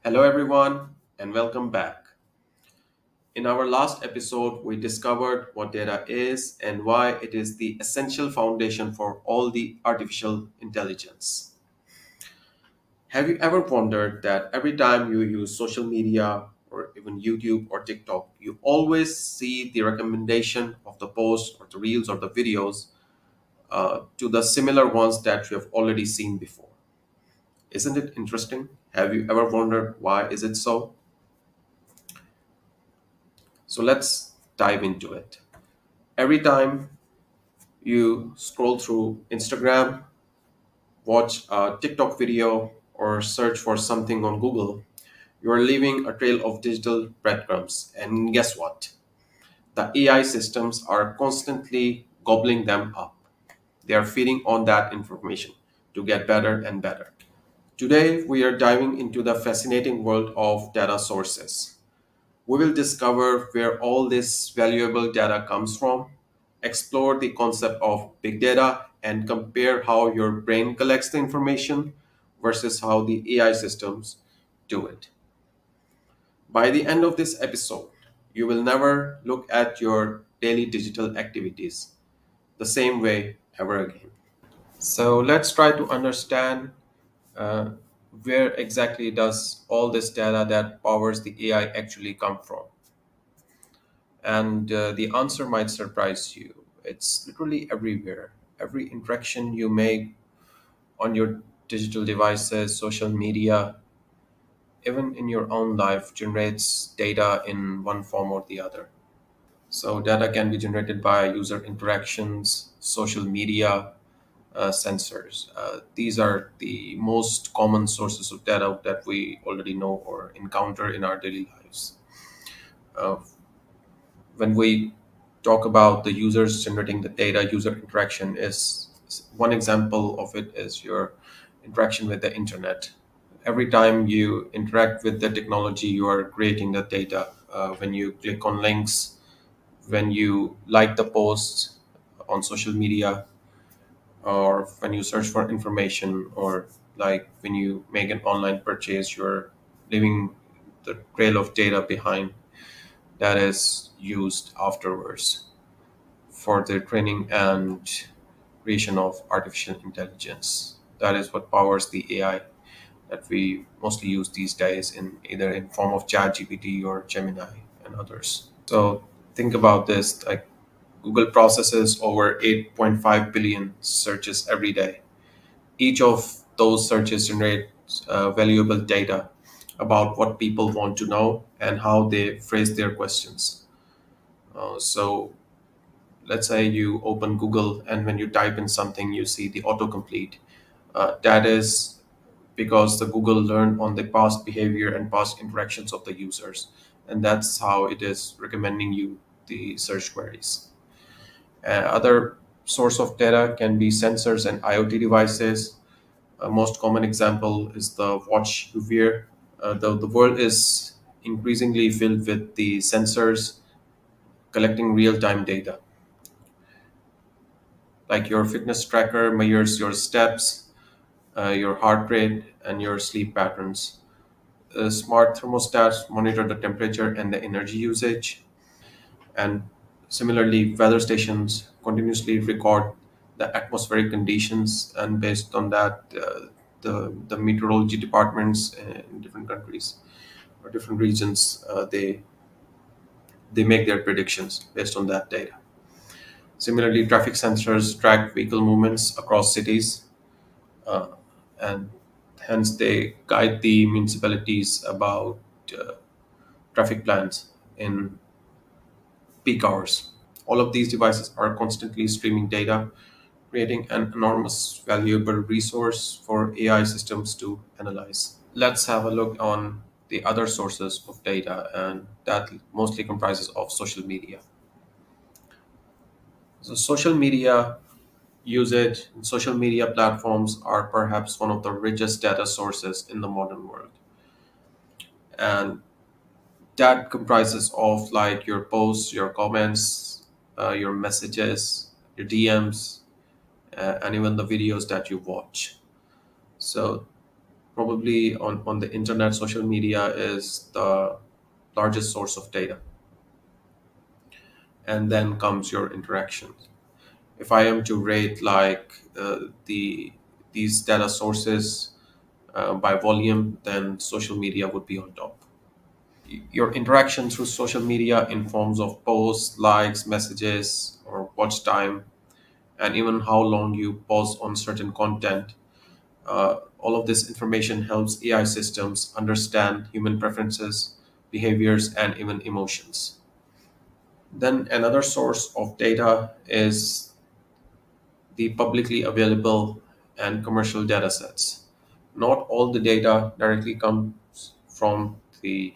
Hello, everyone, and welcome back. In our last episode, we discovered what data is and why it is the essential foundation for all the artificial intelligence. Have you ever wondered that every time you use social media or even YouTube or TikTok, you always see the recommendation of the posts or the reels or the videos to the similar ones that you have already seen before? Isn't it interesting? Have you ever wondered why is it so? So let's dive into it. Every time you scroll through Instagram, watch a TikTok video, or search for something on Google, you are leaving a trail of digital breadcrumbs. And guess what? The AI systems are constantly gobbling them up. They are feeding on that information to get better and better. Today, we are diving into the fascinating world of data sources. We will discover where all this valuable data comes from, explore the concept of big data, and compare how your brain collects the information versus how the AI systems do it. By the end of this episode, you will never look at your daily digital activities the same way ever again. So let's try to understand uh, where exactly does all this data that powers the AI actually come from. And the answer might surprise you. It's literally everywhere. Every interaction you make on your digital devices, social media, even in your own life, generates data in one form or the other. So, data can be generated by user interactions, social media, sensors. These are the most common sources of data that we already know or encounter in our daily lives. Uh, when we talk about the users generating the data, user interaction is one example of it is your interaction with the internet. Every time you interact with the technology, you are creating the data. When you click on links, when you like the posts on social media, or when you search for information, or like when you make an online purchase, you're leaving the trail of data behind that is used afterwards for the training and creation of artificial intelligence. That is what powers the AI that we mostly use these days in either in form of ChatGPT or Gemini and others. So think about this, like Google processes over 8.5 billion searches every day. Each of those searches generates valuable data about what people want to know and how they phrase their questions. So let's say you open Google and when you type in something, you see the autocomplete. That is because the Google learned on the past behavior and past interactions of the users. And that's how it is recommending you the search queries. Other source of data can be sensors and IoT devices. A most common example is the watch you wear. The world is increasingly filled with the sensors collecting real-time data. Like your fitness tracker measures your steps, your heart rate, and your sleep patterns. Smart thermostats monitor the temperature and the energy usage. And similarly, weather stations continuously record the atmospheric conditions, and based on that, the meteorology departments in different countries or different regions, they make their predictions based on that data. Similarly, traffic sensors track vehicle movements across cities, uh, and hence they guide the municipalities about uh, traffic plans in peak hours. All of these devices are constantly streaming data, creating an enormous valuable resource for AI systems to analyze. Let's have a look on the other sources of data, and that mostly comprises of social media. So social media usage, social media platforms are perhaps one of the richest data sources in the modern world. And that comprises of like your posts, your comments, your messages, your DMs, and even the videos that you watch. So Probably on the internet, social media is the largest source of data, and then comes your interactions. If I am to rate like these data sources by volume, then social media would be on top. Your interaction through social media in forms of posts, likes, messages, or watch time, and even how long you pause on certain content. All of this information helps AI systems understand human preferences, behaviors, and even emotions. Then another source of data is the publicly available and commercial data sets. Not all the data directly comes from the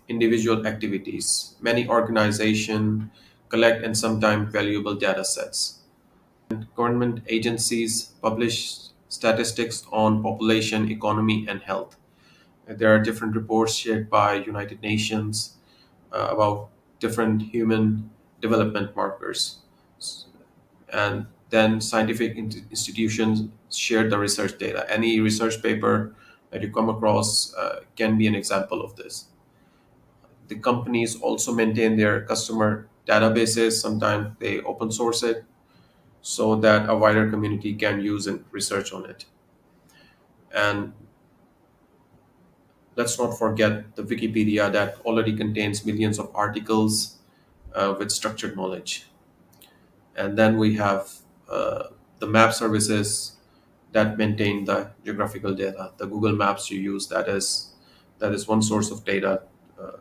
individual activities. Many organizations collect and sometimes valuable data sets. Government agencies publish statistics on population, economy, and health. There are different reports shared by United Nations about different human development markers. And then scientific institutions share the research data. Any research paper that you come across can be an example of this. The companies also maintain their customer databases. Sometimes they open source it so that a wider community can use and research on it. And let's not forget the Wikipedia that already contains millions of articles with structured knowledge. And then we have the map services that maintain the geographical data. The Google Maps you use, that is one source of data uh,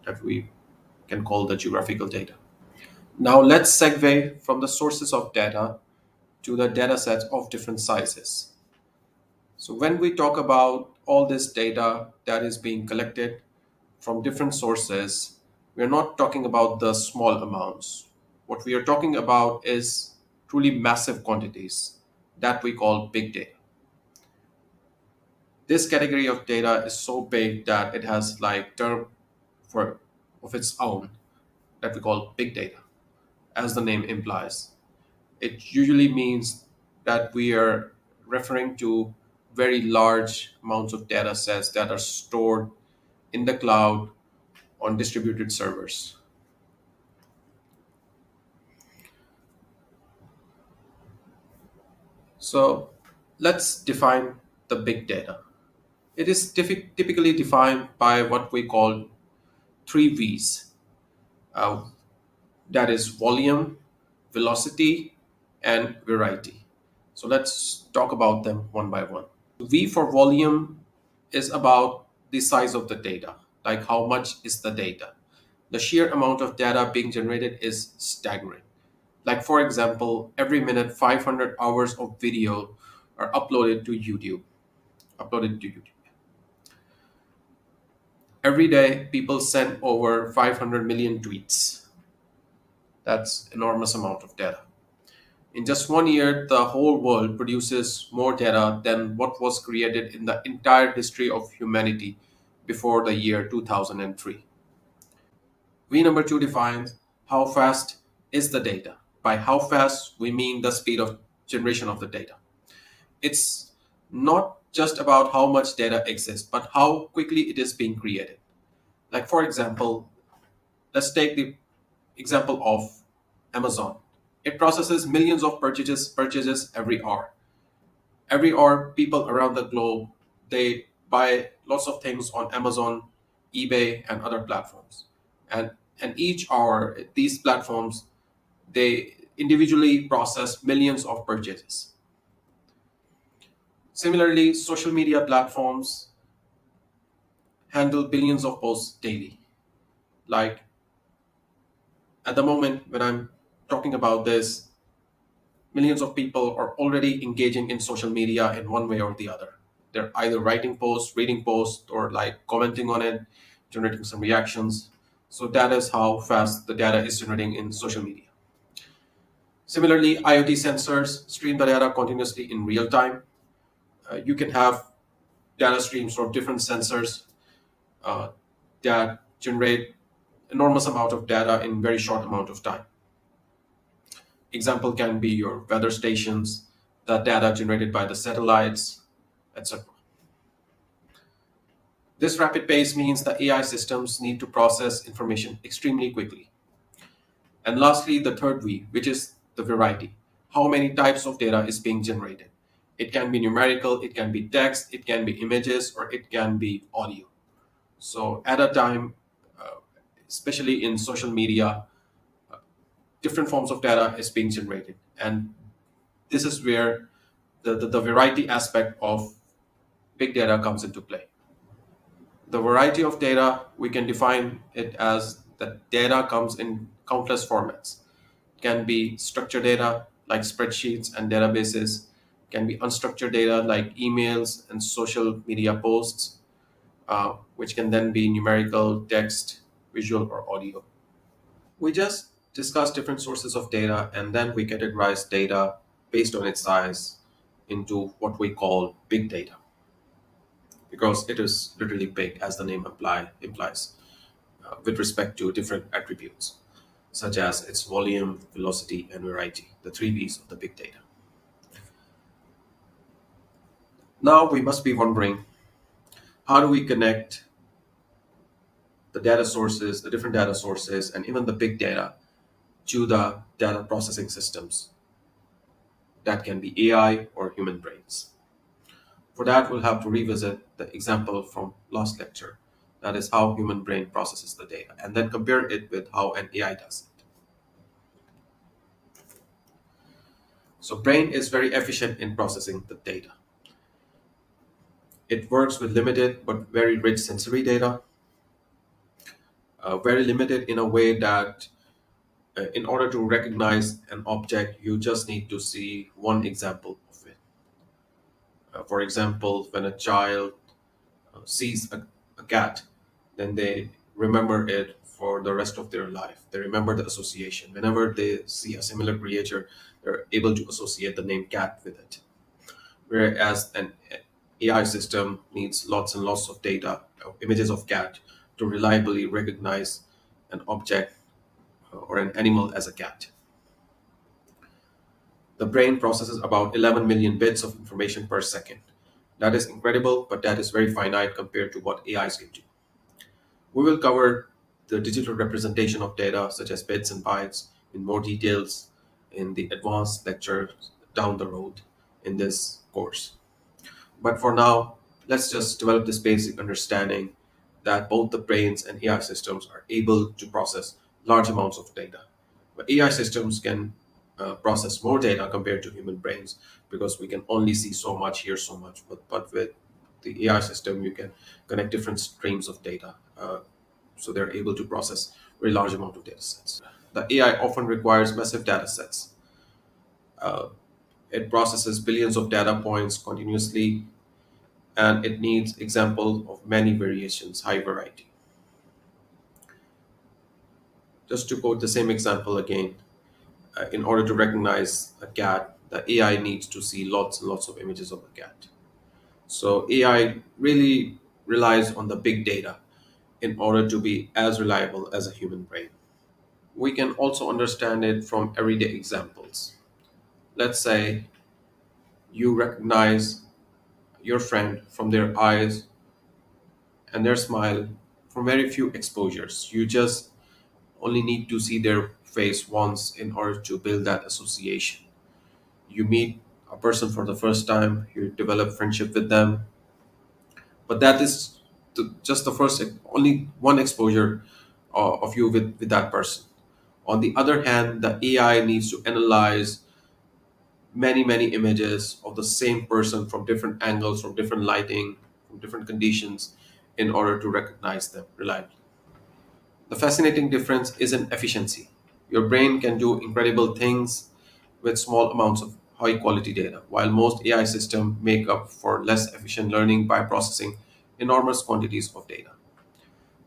that we can call the geographical data. Now let's segue from the sources of data to the data sets of different sizes. So when we talk about all this data that is being collected from different sources, we're not talking about the small amounts. What we are talking about is truly massive quantities that we call big data. This category of data is so big that it has like term for of its own that we call big data, as the name implies. It usually means that we are referring to very large amounts of data sets that are stored in the cloud on distributed servers. So let's define the big data. It is typically defined by what we call three V's. Uh, that is volume, velocity, and variety. So let's talk about them one by one. V for volume is about the size of the data, like how much is the data. The sheer amount of data being generated is staggering. Like, for example, every minute 500 hours of video are uploaded to YouTube. Uploaded to YouTube. Every day, people send over 500 million tweets. That's enormous amount of data. In just 1 year, the whole world produces more data than what was created in the entire history of humanity before the year 2003. V number two defines how fast is the data. By how fast, we mean the speed of generation of the data. It's not just about how much data exists, but how quickly it is being created. Like, for example, let's take the example of Amazon. It processes millions of purchases every hour. Every hour, people around the globe, they buy lots of things on Amazon, eBay, and other platforms. And each hour, these platforms, they individually process millions of purchases. Similarly, social media platforms handle billions of posts daily. Like, at the moment when I'm talking about this, millions of people are already engaging in social media in one way or the other. They're either writing posts, reading posts, or like commenting on it, generating some reactions. So that is how fast the data is generating in social media. Similarly, IoT sensors stream the data continuously in real time. You can have data streams from different sensors uh, that generate enormous amount of data in very short amount of time. Example can be your weather stations, the data generated by the satellites, etc. This rapid pace means the AI systems need to process information extremely quickly. And lastly, the third V, which is the variety. How many types of data is being generated? It can be numerical, it can be text, it can be images, or it can be audio. So at a time, uh, especially in social media, different forms of data is being generated. And this is where the variety aspect of big data comes into play. The variety of data, we can define it as that data comes in countless formats. It can be structured data like spreadsheets and databases, can be unstructured data like emails and social media posts, which can then be numerical, text, visual, or audio. We just discuss different sources of data and then we categorize data based on its size into what we call big data because it is literally big as the name implies with respect to different attributes such as its volume, velocity, and variety, the three V's of the big data. Now we must be wondering, how do we connect the data sources, the different data sources, and even the big data to the data processing systems that can be AI or human brains? For that, we'll have to revisit the example from last lecture. That is how human brain processes the data, and then compare it with how an AI does it. So brain is very efficient in processing the data. It works with limited but very rich sensory data, very limited in a way that in order to recognize an object, you just need to see one example of it. For example, when a child sees a cat, then they remember it for the rest of their life. They remember the association. Whenever they see a similar creature, they're able to associate the name cat with it. Whereas an AI system needs lots and lots of data, images of cat, to reliably recognize an object or an animal as a cat. The brain processes about 11 million bits of information per second. That is incredible, but that is very finite compared to what AIs can do. We will cover the digital representation of data, such as bits and bytes, in more details in the advanced lecture down the road in this course. But for now, let's just develop this basic understanding that both the brains and AI systems are able to process large amounts of data. But AI systems can process more data compared to human brains because we can only see so much, hear so much. But with the AI system, you can connect different streams of data. So they're able to process very large amount of data sets. The AI often requires massive data sets. Uh, it processes billions of data points continuously and it needs example of many variations, high variety. Just to quote the same example again, in order to recognize a cat, the AI needs to see lots and lots of images of a cat. So AI really relies on the big data in order to be as reliable as a human brain. We can also understand it from everyday examples. Let's say you recognize your friend from their eyes and their smile from very few exposures. You just only need to see their face once in order to build that association. You meet a person for the first time, you develop friendship with them, but that is just the first, only one exposure of you with that person. On the other hand, the AI needs to analyze many, many images of the same person from different angles, from different lighting, from different conditions in order to recognize them reliably. The fascinating difference is in efficiency. Your brain can do incredible things with small amounts of high quality data, while most AI systems make up for less efficient learning by processing enormous quantities of data.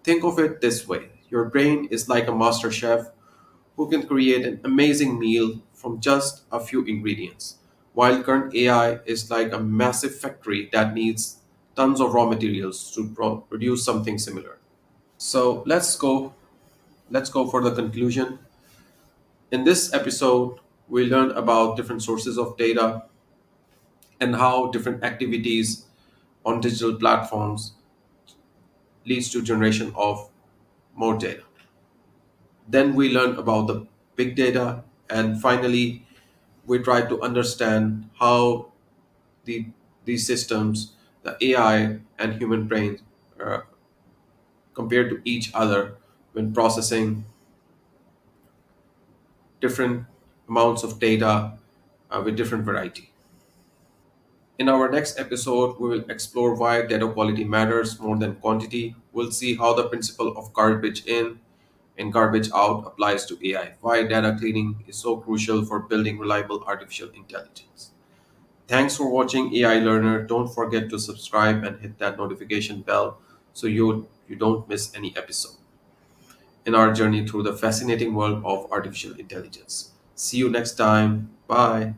Think of it this way: your brain is like a master chef who can create an amazing meal from just a few ingredients, while current AI is like a massive factory that needs tons of raw materials to produce something similar. So let's go for the conclusion. In this episode, we learned about different sources of data and how different activities on digital platforms leads to generation of more data. Then we learn about the big data, and finally we try to understand how the these systems, the AI and human brains, uh, compare to each other when processing different amounts of data with different variety. In our next episode, we will explore why data quality matters more than quantity. We'll see how the principle of garbage in and garbage out applies to AI, why data cleaning is so crucial for building reliable artificial intelligence. Thanks for watching AI Learner. Don't forget to subscribe and hit that notification bell so you don't miss any episode in our journey through the fascinating world of artificial intelligence. See you next time. Bye.